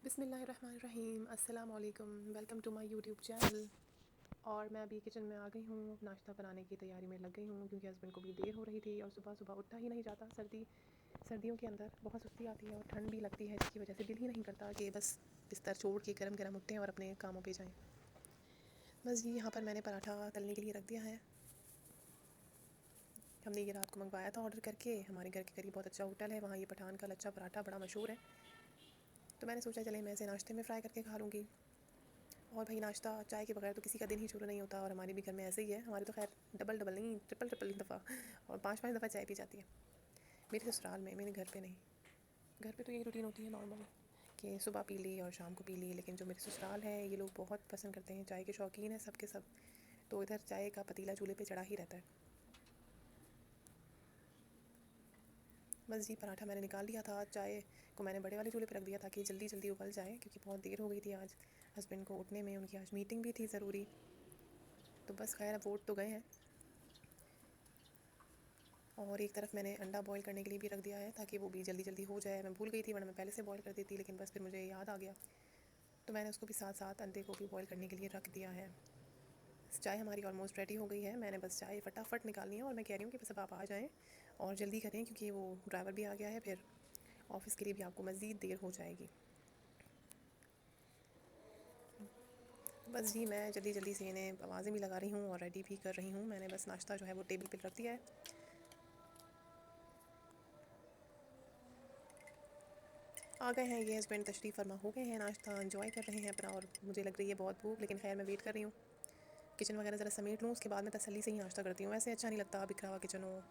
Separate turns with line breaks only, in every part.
बिस्मिल्लाहिर्रहमानिर्रहीम, अस्सलाम वालेकुम। Welcome to my YouTube channel. और मैं अभी किचन में आ गई हूँ, नाश्ता बनाने की तैयारी में लग गई हूँ क्योंकि हस्बैंड को भी देर हो रही थी और सुबह सुबह उठा ही नहीं जाता। सर्दियों के अंदर बहुत सुस्ती आती है और ठंड भी लगती है, जिसकी वजह से दिल ही नहीं करता कि बस बिस्तर छोड़ के गरम गरम उठें और अपने कामों पे जाएं। बस जी, यहाँ पर मैंने पराठा तलने के लिए रख दिया है। हमने ये रात को मंगवाया था ऑर्डर करके। हमारे घर के करीब बहुत अच्छा होटल है, वहाँ ये पठान का लच्छा पराठा बड़ा मशहूर है। तो मैंने सोचा चले मैं इसे नाश्ते में फ्राई करके खा लूँगी। और भाई, नाश्ता चाय के बगैर तो किसी का दिन ही शुरू नहीं होता, और हमारे भी घर में ऐसे ही है। हमारे तो खैर डबल डबल नहीं, ट्रिपल ट्रिपल दफ़ा और पाँच पाँच दफ़ा चाय पी जाती है। मेरे ससुराल में, मेरे घर पे नहीं। घर पे तो यही रूटीन होती है नॉर्मल, कि सुबह पी ली और शाम को पी ली। लेकिन जो मेरे ससुराल है, ये लोग बहुत पसंद करते हैं, चाय के शौकीन हैं सबके सब। तो इधर चाय का पतीला चूल्हे पे चढ़ा ही रहता है। बस जी, पराठा मैंने निकाल लिया था। चाय को मैंने बड़े वाले चूल्हे पे रख दिया ताकि जल्दी जल्दी उबल जाए, क्योंकि बहुत देर हो गई थी आज हस्बैंड को उठने में। उनकी आज मीटिंग भी थी ज़रूरी। तो बस खैर, अब वोट तो गए हैं। और एक तरफ मैंने अंडा बॉईल करने के लिए भी रख दिया है ताकि वो भी जल्दी जल्दी हो जाए। मैं भूल गई थी, वरना मैं पहले से बॉईल कर देती, लेकिन बस फिर मुझे याद आ गया तो मैंने उसको भी साथ साथ अंडे को भी बॉईल करने के लिए रख दिया है। चाय हमारी ऑलमोस्ट रेडी हो गई है। मैंने बस चाय फटाफट निकालनी है और मैं कह रही हूँ कि बस अब आप आ जाएँ और जल्दी करें, क्योंकि वो ड्राइवर भी आ गया है, फिर ऑफ़िस के लिए भी आपको मज़ीद देर हो जाएगी। बस जी, मैं जल्दी जल्दी से इन्हें आवाज़ें भी लगा रही हूँ और रेडी भी कर रही हूँ। मैंने बस नाश्ता जो है वो टेबल पर रख दिया है। आ गए हैं ये हस्बैंड, तशरीफ़ फरमा हो गए हैं, नाश्ता एंजॉय कर रहे हैं अपना। और मुझे लग रही है बहुत भूख, लेकिन खैर मैं वेट कर रही हूँ। किचन वगैरह ज़रा समेट लूँ, उसके बाद मैं तसल्ली से ही नाश्ता करती हूँ। वैसे अच्छा नहीं लगता बिखरा हुआ किचन हो,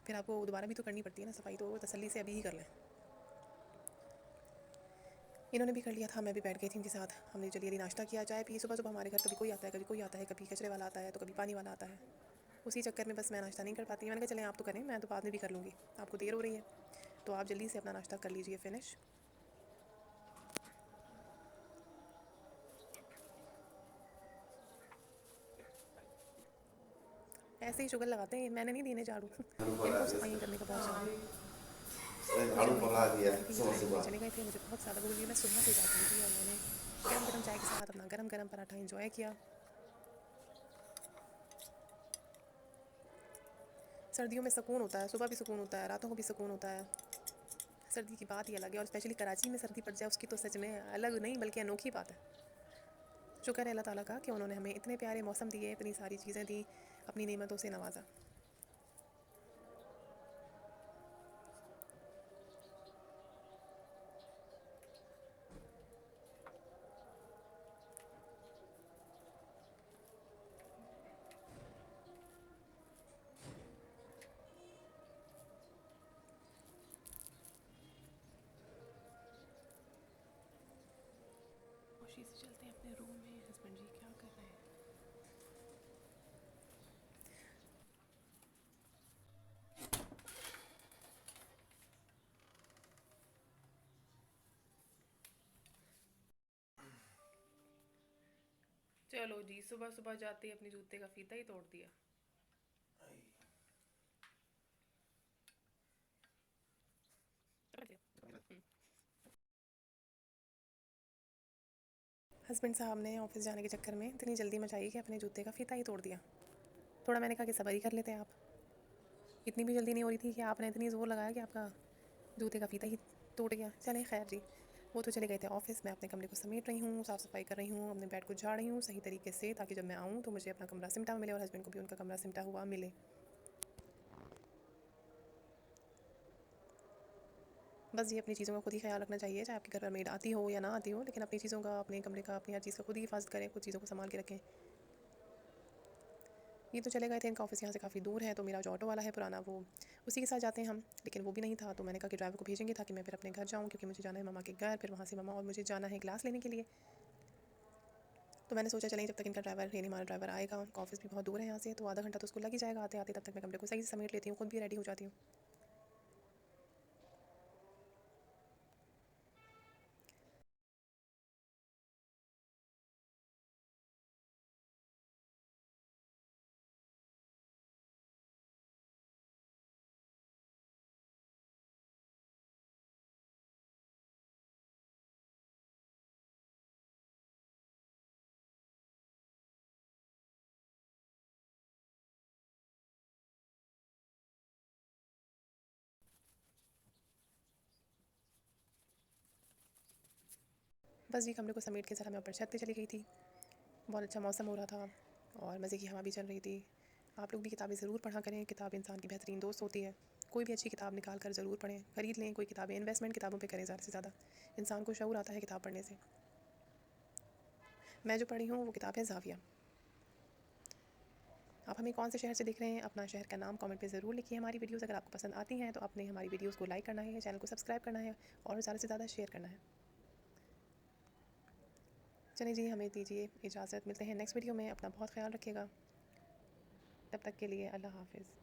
फिर आपको दोबारा भी तो करनी पड़ती है ना सफाई, तो तसल्ली से अभी ही कर लें। इन्होंने भी कर लिया था, मैं भी बैठ गई थी इनके साथ। हमने जल्दी जल्दी नाश्ता किया, चाय पी। सुबह सुबह हमारे घर कभी कोई आता है, कभी कोई आता है, कभी कचरे वाला आता है तो कभी पानी वाला आता है। उसी चक्कर में बस मैं नाश्ता नहीं कर पाती। मैंने कहा चलें आप तो करें, मैं तो बाद में भी कर लूँगी, आपको देर हो रही है तो आप जल्दी से अपना नाश्ता कर लीजिए फिनिश। ऐसे ही शुगर लगाते हैं, मैंने नहीं दीने झाड़ू
झाड़ू पड़ा
इनको
दिया
सफाइयाँ करने का बहुत शौक है।
झाड़ू
किचन में
पड़ा दिया
आई थी ये तो
सुबह
हेल्प करके
सुबह।
चले गए थे। मुझे बहुत ज़्यादा भूख लगी, मैं सुबह से जाग गई थी और मैंने गरम गरम चाय के साथ अपना गरम गरम पराठा इंजॉय किया। सर्दियों में सुकून होता है, सुबह भी सुकून होता है, रातों को भी सुकून होता है। सर्दी की बात ही अलग है, और स्पेशली कराची में सर्दी पड़ जाए उसकी तो सच में अलग नहीं बल्कि अनोखी बात है। शुक्र है अल्लाह ताला का कि उन्होंने हमें इतने प्यारे मौसम दिए, इतनी सारी चीज़ें दी, अपनी नेमतों से नवाजा। खुशी से चलते हैं अपने रूम में। हस्बैंड जी क्या कर रहे हैं? चलो जी, सुबह सुबह जाते ही अपने जूते का फीता ही तोड़ दिया। हस्बैंड साहब ने ऑफिस जाने के चक्कर में इतनी जल्दी मचाई कि अपने जूते का फीता ही तोड़ दिया। थोड़ा मैंने कहा कि सब्र ही कर लेते हैं आप, इतनी भी जल्दी नहीं हो रही थी कि आपने इतनी ज़ोर लगाया कि आपका जूते का फीता ही टूट गया। चलें खैर जी, वो तो चले गए थे ऑफिस। मैं अपने कमरे को समेट रही हूँ, साफ़ सफाई कर रही हूँ, अपने बेड को झाड़ रही हूँ सही तरीके से, ताकि जब मैं आऊँ तो मुझे अपना कमरा सिमटा हुआ मिले और हस्बैंड को भी उनका कमरा सिमटा हुआ मिले। बस ये अपनी चीज़ों का खुद ही ख्याल रखना चाहिए, चाहे आपके घर पर मेड आती हो या ना आती हो, लेकिन अपनी चीज़ों का, अपने कमरे का, अपनी हर चीज़ का खुद ही हिफाजत करें, कुछ चीज़ों को संभाल के रखें। ये तो चले गए थे, इनका ऑफिस यहाँ से काफ़ी दूर है, तो मेरा जो ऑटो वाला है पुराना, वो उसी के साथ जाते हैं हम। लेकिन वो भी नहीं था, तो मैंने कहा कि ड्राइवर को भेजेंगे ताकि मैं फिर अपने घर जाऊँ, क्योंकि मुझे जाना है मामा के घर, फिर वहाँ से मामा और मुझे जाना है क्लास लेने के लिए। तो मैंने सोचा चलें, जब तक इनका ड्राइवर, यानी हमारा ड्राइवर आएगा, उनका ऑफिस भी बहुत दूर है यहाँ से, तो आधा घंटा तो उसको लग ही जाएगा आते आते। तब तक मैं कमरे को सही से समेट लेती हूँ, खुद भी रेडी हो जाती हूँ। बस जी कमरे को समेट के ज़रा मैं ऊपर छत पे चली गई थी। बहुत अच्छा मौसम हो रहा था और मज़े की हवा भी चल रही थी। आप लोग भी किताबें ज़रूर पढ़ा करें, किताब इंसान की बेहतरीन दोस्त होती है। कोई भी अच्छी किताब निकाल कर ज़रूर पढ़ें, ख़रीद लें कोई किताबें, इन्वेस्टमेंट किताबों पे करें ज़्यादा से ज़्यादा। इंसान को शऊर आता है किताब पढ़ने से। मैं जो पढ़ी हूँ वो किताब है ज़ाविया। आप हमें कौन से शहर से देख रहे हैं, अपना शहर का नाम कमेंट पे ज़रूर लिखिए। हमारी वीडियोस अगर आपको पसंद आती हैं तो आपने हमारी वीडियोस को लाइक करना है, चैनल को सब्सक्राइब करना है और ज़्यादा से ज़्यादा शेयर करना है। चलिए जी, हमें दीजिए इजाज़त, मिलते हैं नेक्स्ट वीडियो में। अपना बहुत ख्याल रखिएगा। तब तक के लिए अल्लाह हाफ़िज़।